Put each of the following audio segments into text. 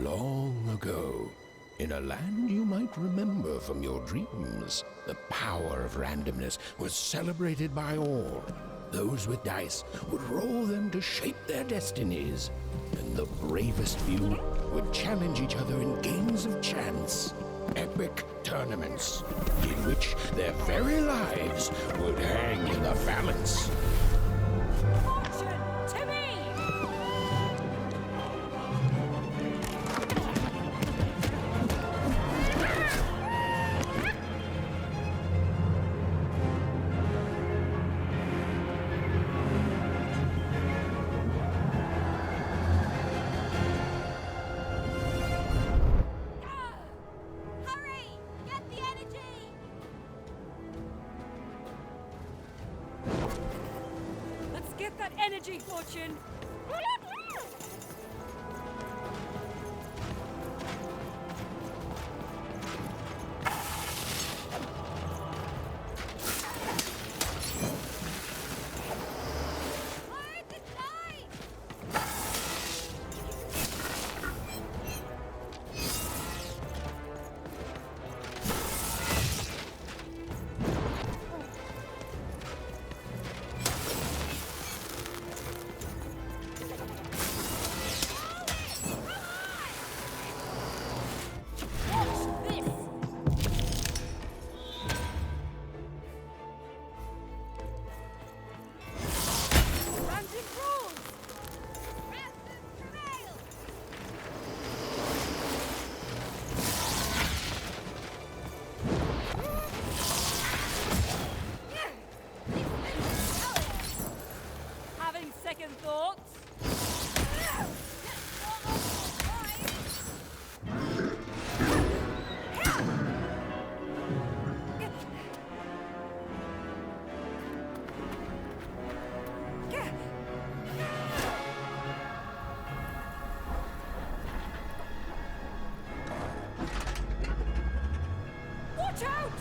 Long ago, in a land you might remember from your dreams, the power of randomness was celebrated by all. Those with dice would roll them to shape their destinies, and the bravest few would challenge each other in games of chance. Epic tournaments in which their very lives would hang in the balance. Fortune to me! Hurry! Get the energy! Let's get that energy, Fortune! Where's the knife? Watch this! Random rules! Random prevail! Having second thoughts? Watch out!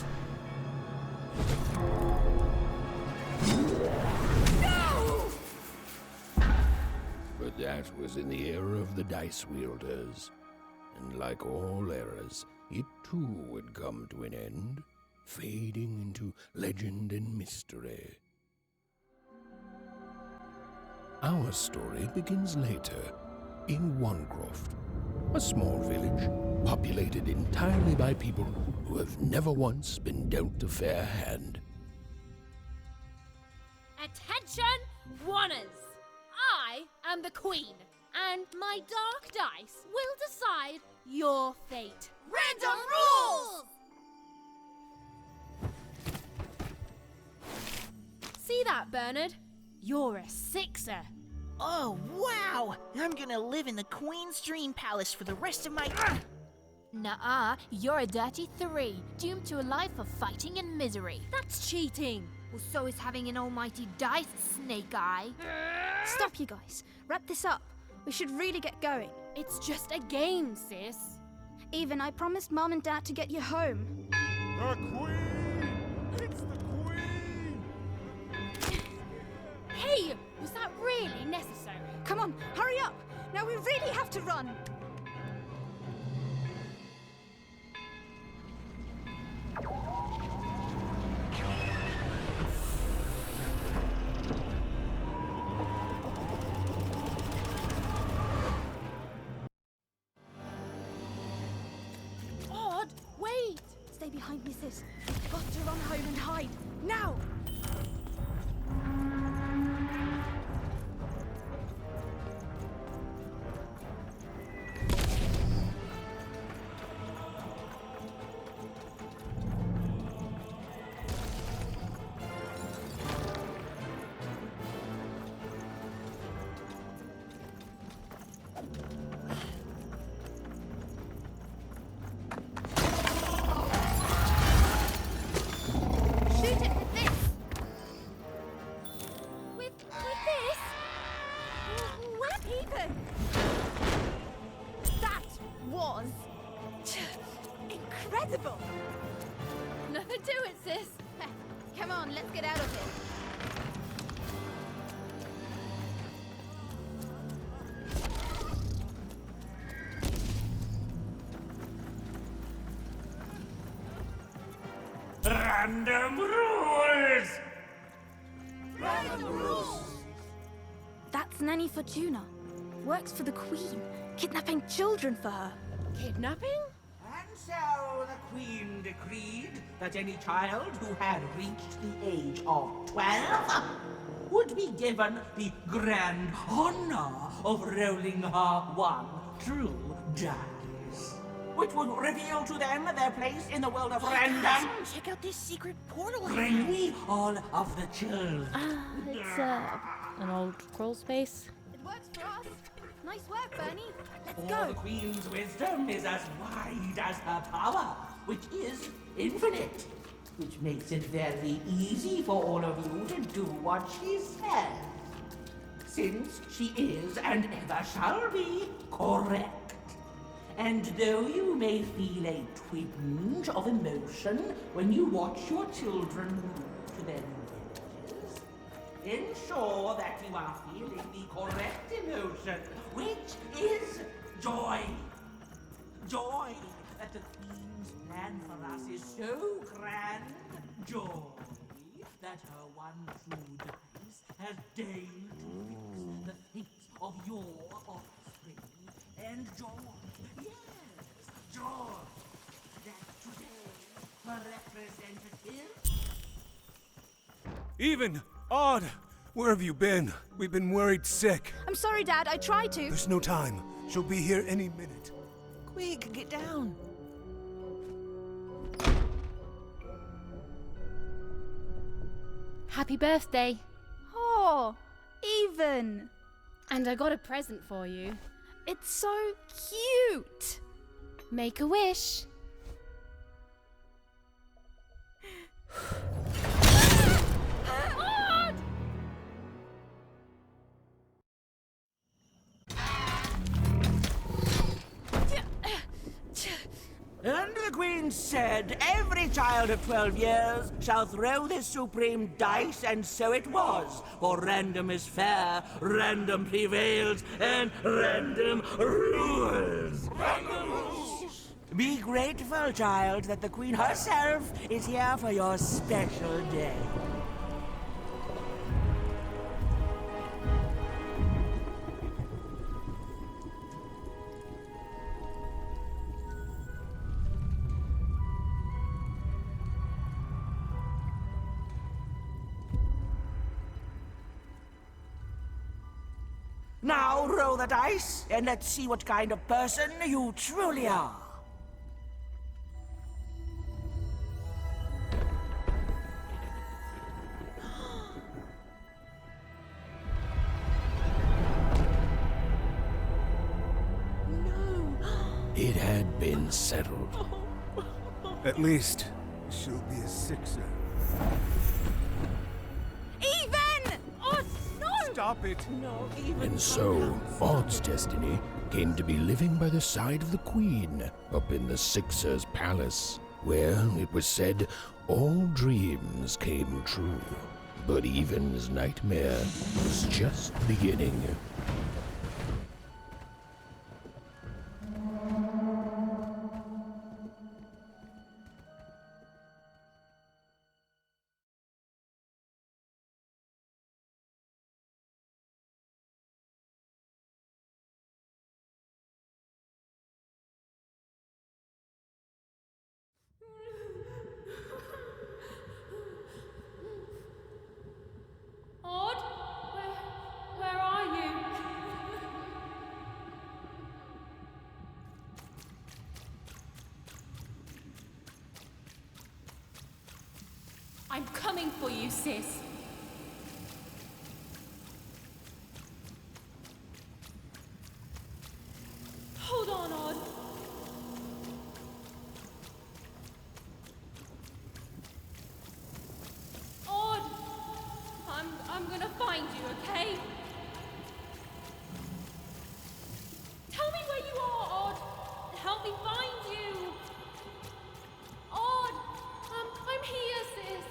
No! But that was in the era of the dice wielders. And like all eras, it too would come to an end, fading into legend and mystery. Our story begins later, in Wanecroft, a small village populated entirely by people who have never once been dealt a fair hand. Attention, Wanners! I am the Queen, and my dark dice will decide your fate. Random rules! See that, Bernard? You're a sixer. Oh, wow! I'm gonna live in the Queen's Dream Palace for the rest of my... Nuh-uh, you're a dirty 3, doomed to a life of fighting and misery. That's cheating. Well, so is having an almighty dice, Snake Eye. Stop, you guys. Wrap this up. We should really get going. It's just a game, sis. Even I promised Mom and Dad to get you home. The Queen! It's the Queen! Hey, was that really necessary? Come on, hurry up. Now we really have to run. Odd, wait. Stay behind me, sis. We've got to run home and hide. Now! Shoot it with this. With this? What even? That was incredible. Nothing to it, sis. Come on, let's get out of here. Random rules! That's Nanny Fortuna. Works for the Queen, kidnapping children for her. Kidnapping? And so the Queen decreed that any child who had reached the age of 12 would be given the grand honor of rolling her one true dice, which would reveal to them their place in the world of random. Check out this secret portal. Bring me all of the children. It's an old crawl space. It works for us. Nice work, Bernie. Let's For go. the Queen's wisdom is as wide as her power, which is infinite, which makes it very easy for all of you to do what she says, since she is and ever shall be correct. And though you may feel a twinge of emotion when you watch your children move to their new villages, ensure that you are feeling the correct emotion, which is joy. Joy that the Queen's plan for us is so grand. Joy that her one true dice has deigned to fix the fates of your offspring. And joy, yes, joy, that today her representative... Even! Odd! Where have you been? We've been worried sick. I'm sorry, Dad. I tried to. There's no time. She'll be here any minute. Quick, get down. Happy birthday. Oh, Even. And I got a present for you. It's so cute. Make a wish. And the Queen said, every child of 12 years shall throw this supreme dice, and so it was. For random is fair, random prevails, and random rules. Random rules! Be grateful, child, that the Queen herself is here for your special day. Now roll the dice, and let's see what kind of person you truly are. It had been settled. At least, she'll be a sixer. Even! Oh, no! Stop it! No, even. And so, Odd's destiny came to be living by the side of the Queen up in the Sixer's palace, where, it was said, all dreams came true. But Even's nightmare was just beginning. Odd? Where are you? I'm coming for you, sis. Hold on, Odd. Odd! I'm gonna find you, okay? Tell me where you are, Odd! Help me find you! Odd! I'm here, sis!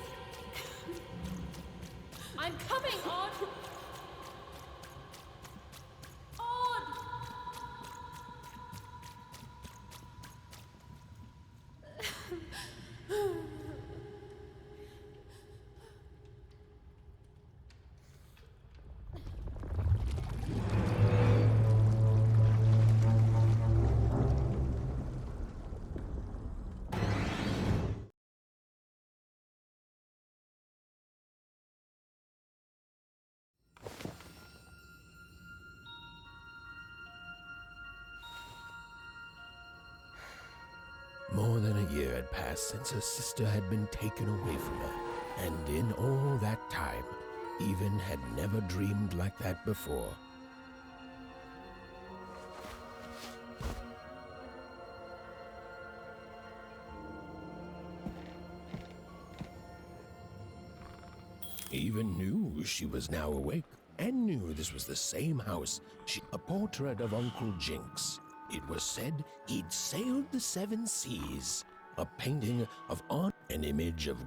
More than a year had passed since her sister had been taken away from her, and in all that time, Even had never dreamed like that before. Even knew she was now awake, and knew this was the same house. A portrait of Uncle Jinx. It was said he'd sailed the seven seas. A painting of an image of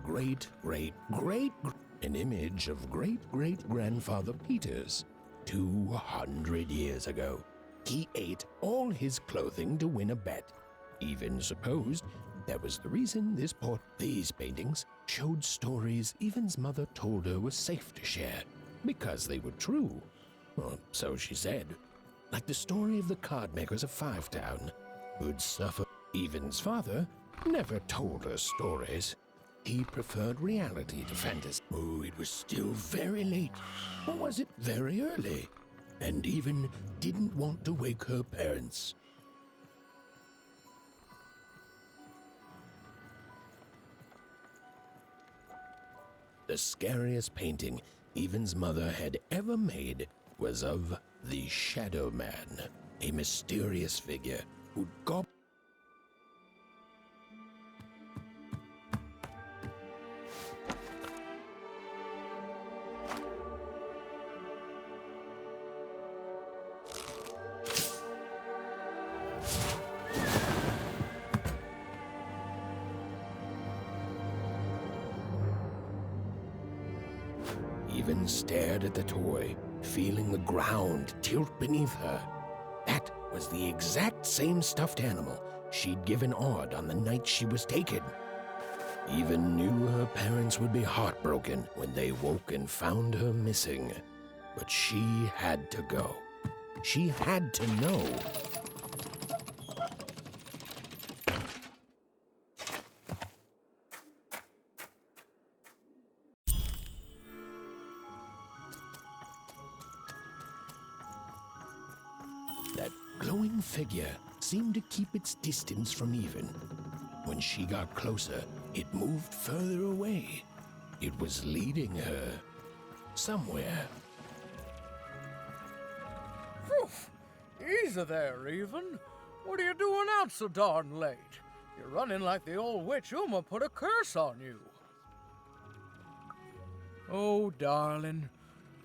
an image of great-great-grandfather Peter's. 200 years ago, he ate all his clothing to win a bet. Even supposed that was the reason these paintings showed stories Even's mother told her was safe to share, because they were true. Well, so she said. Like the story of the card makers of Five Town, who'd suffer. Even's father never told her stories. He preferred reality to fantasy. Oh, it was still very late. Or was it very early? And Even didn't want to wake her parents. The scariest painting Even's mother had ever made was of the Shadow Man, a mysterious figure who'd Even stared at the toy, feeling the ground tilt beneath her. That was the exact same stuffed animal she'd given Odd on the night she was taken. Even knew her parents would be heartbroken when they woke and found her missing. But she had to go. She had to know. That glowing figure seemed to keep its distance from Even. When she got closer, it moved further away. It was leading her somewhere. Oof! Easy there, Even. What are you doing out so darn late? You're running like the old witch Uma put a curse on you. Oh, darling,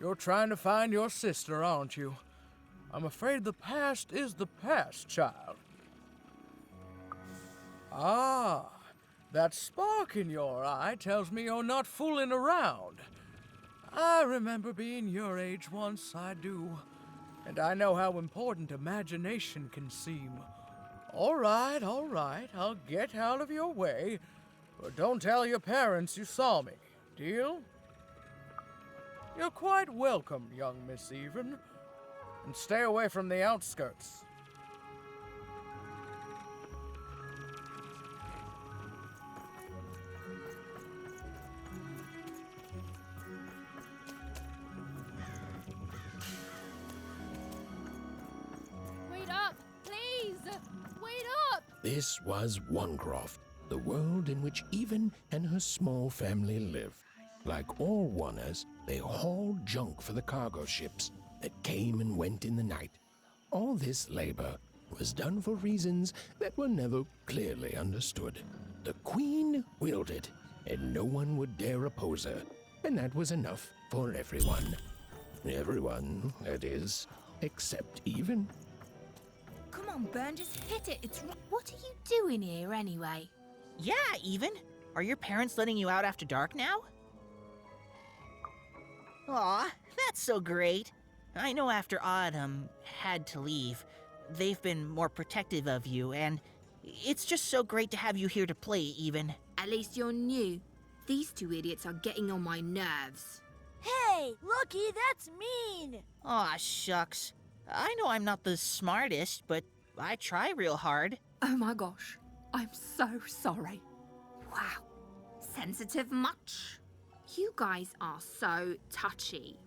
you're trying to find your sister, aren't you? I'm afraid the past is the past, child. Ah, that spark in your eye tells me you're not fooling around. I remember being your age once, I do. And I know how important imagination can seem. All right, I'll get out of your way. But don't tell your parents you saw me, deal? You're quite welcome, young Miss Even. And stay away from the outskirts. Wait up, please! Wait up! This was Onecroft, the world in which Even and her small family lived. Like all Oners, they hauled junk for the cargo ships that came and went in the night. All this labor was done for reasons that were never clearly understood. The Queen willed it, and no one would dare oppose her, and that was enough for everyone. Everyone, that is, except Even. Come on, Burn, just hit it. It's What are you doing here anyway? Yeah, Even. Are your parents letting you out after dark now? Aw, that's so great. I know after Odd, had to leave, they've been more protective of you, and it's just so great to have you here to play, Even. At least you're new. These two idiots are getting on my nerves. Hey, Lucky, that's mean! Aw, shucks. I know I'm not the smartest, but I try real hard. Oh my gosh, I'm so sorry. Wow, sensitive much? You guys are so touchy.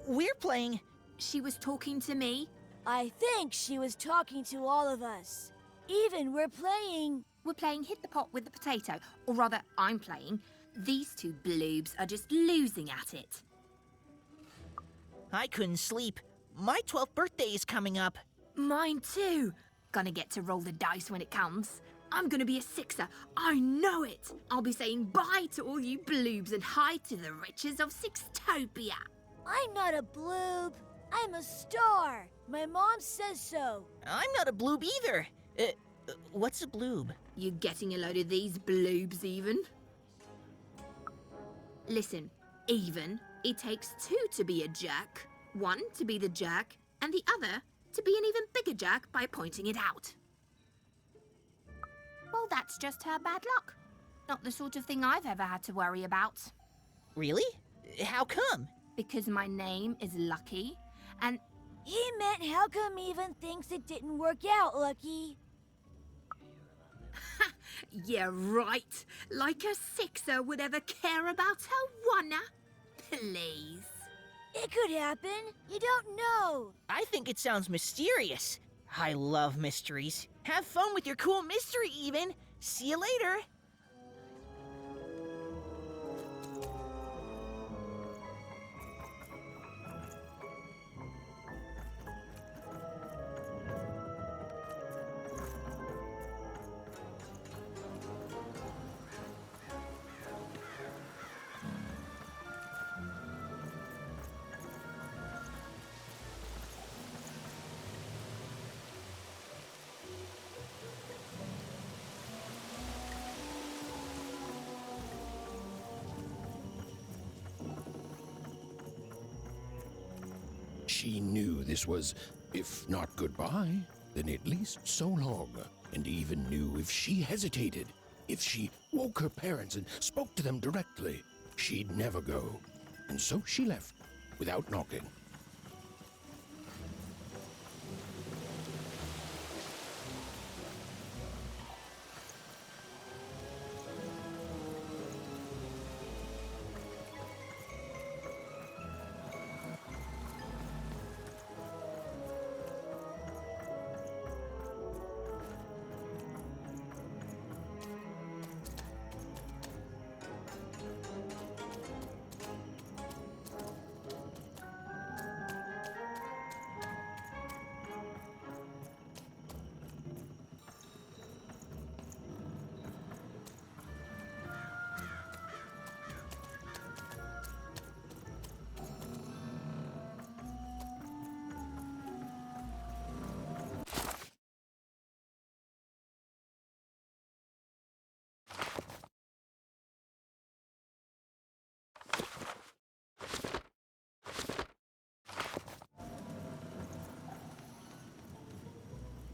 We're playing... She was talking to me. I think she was talking to all of us. Even, we're playing. We're playing Hit the Pot with the Potato, or rather, I'm playing. These two bloobs are just losing at it. I couldn't sleep. My 12th birthday is coming up. Mine too. Gonna get to roll the dice when it comes. I'm gonna be a sixer. I know it. I'll be saying bye to all you bloobs and hi to the riches of Sixtopia. I'm not a bloob. I'm a star. My mom says so. I'm not a bloob either. What's a bloob? You getting a load of these bloobs, Even? Listen, Even, it takes two to be a jerk. One to be the jerk, and the other to be an even bigger jerk by pointing it out. Well, that's just her bad luck. Not the sort of thing I've ever had to worry about. Really? How come? Because my name is Lucky, and... He meant how come Even thinks it didn't work out, Lucky? Yeah, right. Like a sixer would ever care about her oneer. Please. It could happen. You don't know. I think it sounds mysterious. I love mysteries. Have fun with your cool mystery, Even. See you later. She knew this was, if not goodbye, then at least so long, and even knew if she hesitated, if she woke her parents and spoke to them directly, she'd never go. And so she left, without knocking.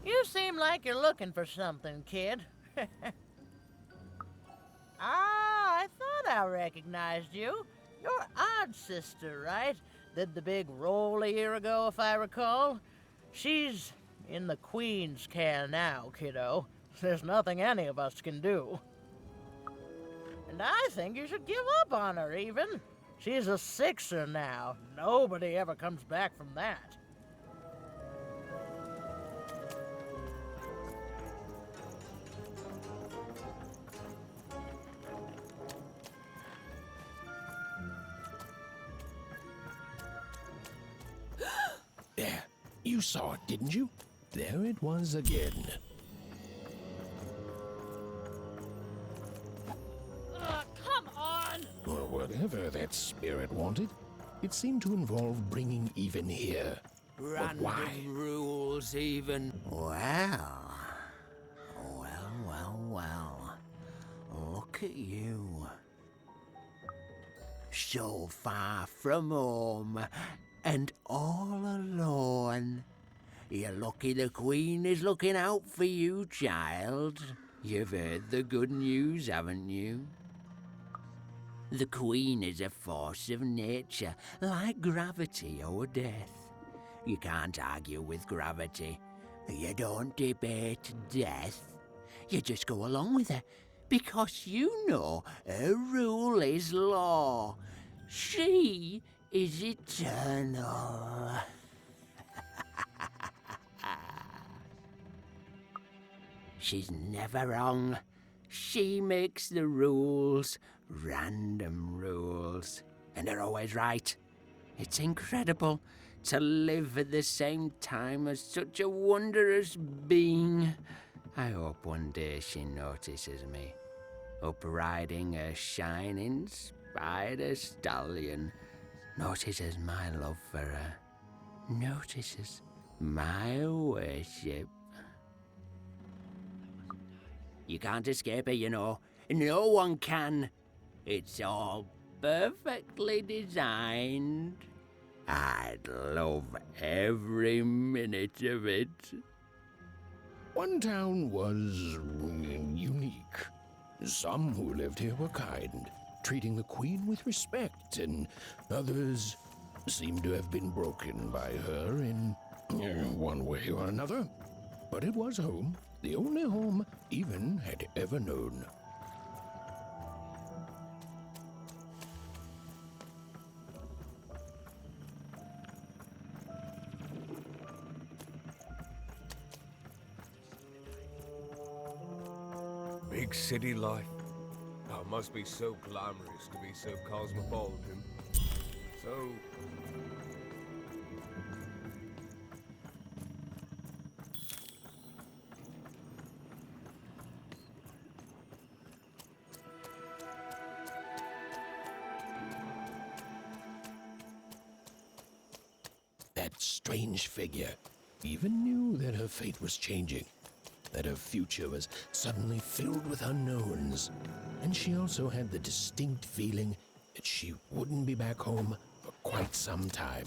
You seem like you're looking for something, kid. I thought I recognized you. You're Odd Sister, right? Did the big roll a year ago, if I recall. She's in the Queen's care now, kiddo. There's nothing any of us can do. And I think you should give up on her, Even. She's a sixer now. Nobody ever comes back from that. There, you saw it, didn't you? There it was again. Come on! Or whatever that spirit wanted. It seemed to involve bringing Even here. But why? Random rules, Even. Well. Look at you. So far from home, and all alone. You're lucky the Queen is looking out for you, child. You've heard the good news, haven't you? The Queen is a force of nature, like gravity or death. You can't argue with gravity. You don't debate death. You just go along with her, because you know her rule is law. She is eternal. She's never wrong. She makes the rules, random rules, and they're always right. It's incredible to live at the same time as such a wondrous being. I hope one day she notices me, up riding a shining spider stallion, notices my love for her, notices my worship. You can't escape it, you know. No one can. It's all perfectly designed. I'd love every minute of it. One town was unique. Some who lived here were kind, treating the queen with respect, and others seemed to have been broken by her in one way or another. But it was home, the only home Even had ever known. Big city life. Oh, it must be so glamorous to be so cosmopolitan. So... That strange figure even knew that her fate was changing, that her future was suddenly filled with unknowns, and she also had the distinct feeling that she wouldn't be back home for quite some time.